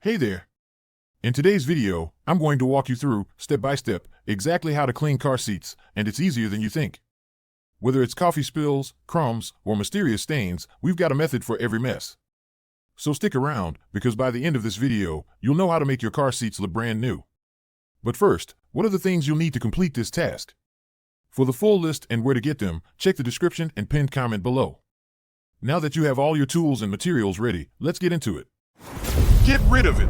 Hey there! In today's video, I'm going to walk you through, step by step, exactly how to clean car seats, and it's easier than you think. Whether it's coffee spills, crumbs, or mysterious stains, we've got a method for every mess. So stick around, because by the end of this video, you'll know how to make your car seats look brand new. But first, what are the things you'll need to complete this task? For the full list and where to get them, check the description and pinned comment below. Now that you have all your tools and materials ready, let's get into it. Get rid of it!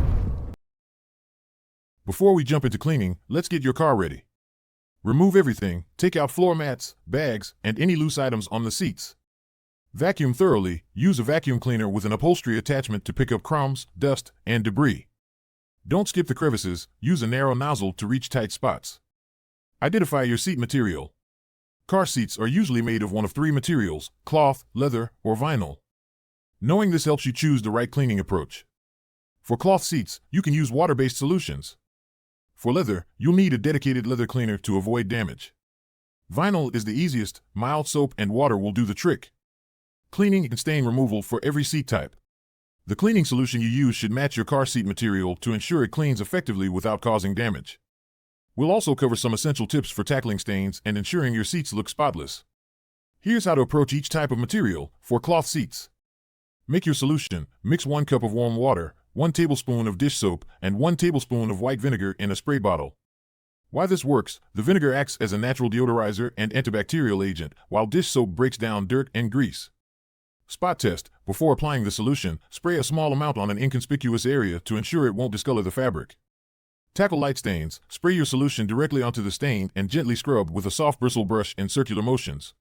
Before we jump into cleaning, let's get your car ready. Remove everything, take out floor mats, bags, and any loose items on the seats. Vacuum thoroughly, use a vacuum cleaner with an upholstery attachment to pick up crumbs, dust, and debris. Don't skip the crevices, use a narrow nozzle to reach tight spots. Identify your seat material. Car seats are usually made of one of three materials: cloth, leather, or vinyl. Knowing this helps you choose the right cleaning approach. For cloth seats, you can use water-based solutions. For leather, you'll need a dedicated leather cleaner to avoid damage. Vinyl is the easiest, mild soap and water will do the trick. Cleaning and stain removal for every seat type. The cleaning solution you use should match your car seat material to ensure it cleans effectively without causing damage. We'll also cover some essential tips for tackling stains and ensuring your seats look spotless. Here's how to approach each type of material. For cloth seats, make your solution. Mix 1 cup of warm water, 1 tablespoon of dish soap, and 1 tablespoon of white vinegar in a spray bottle. Why this works: the vinegar acts as a natural deodorizer and antibacterial agent, while dish soap breaks down dirt and grease. Spot test. Before applying the solution, spray a small amount on an inconspicuous area to ensure it won't discolor the fabric. Tackle light stains. Spray your solution directly onto the stain and gently scrub with a soft bristle brush in circular motions.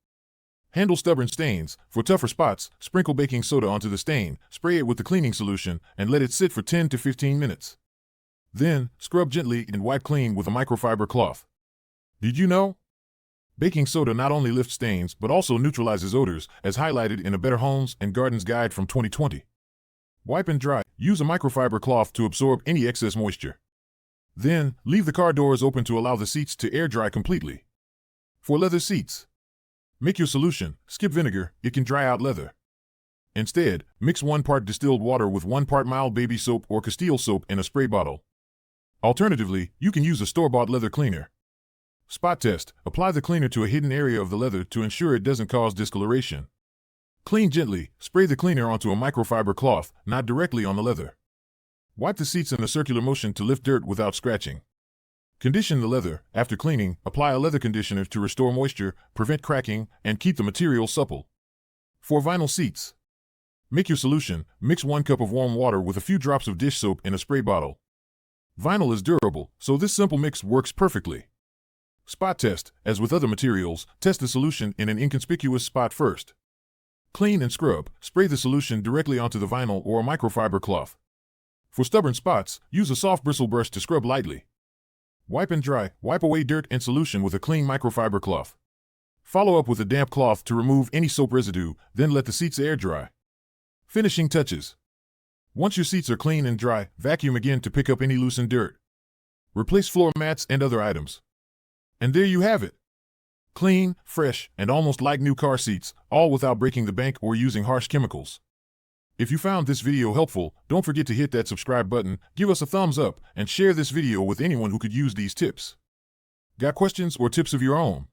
Handle stubborn stains. For tougher spots, sprinkle baking soda onto the stain, spray it with the cleaning solution, and let it sit for 10 to 15 minutes. Then, scrub gently and wipe clean with a microfiber cloth. Did you know? Baking soda not only lifts stains but also neutralizes odors, as highlighted in a Better Homes and Gardens guide from 2020. Wipe and dry. Use a microfiber cloth to absorb any excess moisture. Then, leave the car doors open to allow the seats to air dry completely. For leather seats, make your solution. Skip vinegar, it can dry out leather. Instead, mix 1 part distilled water with 1 part mild baby soap or Castile soap in a spray bottle. Alternatively, you can use a store-bought leather cleaner. Spot test. Apply the cleaner to a hidden area of the leather to ensure it doesn't cause discoloration. Clean gently. Spray the cleaner onto a microfiber cloth, not directly on the leather. Wipe the seats in a circular motion to lift dirt without scratching. Condition the leather. After cleaning, apply a leather conditioner to restore moisture, prevent cracking, and keep the material supple. For vinyl seats, make your solution. Mix 1 cup of warm water with a few drops of dish soap in a spray bottle. Vinyl is durable, so this simple mix works perfectly. Spot test. As with other materials, test the solution in an inconspicuous spot first. Clean and scrub. Spray the solution directly onto the vinyl or a microfiber cloth. For stubborn spots, use a soft bristle brush to scrub lightly. Wipe and dry. Wipe away dirt and solution with a clean microfiber cloth. Follow up with a damp cloth to remove any soap residue, then let the seats air dry. Finishing touches. Once your seats are clean and dry, vacuum again to pick up any loosened dirt. Replace floor mats and other items. And there you have it. Clean, fresh, and almost like new car seats, all without breaking the bank or using harsh chemicals. If you found this video helpful, don't forget to hit that subscribe button, give us a thumbs up, and share this video with anyone who could use these tips. Got questions or tips of your own?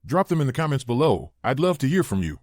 Drop them in the comments below. I'd love to hear from you.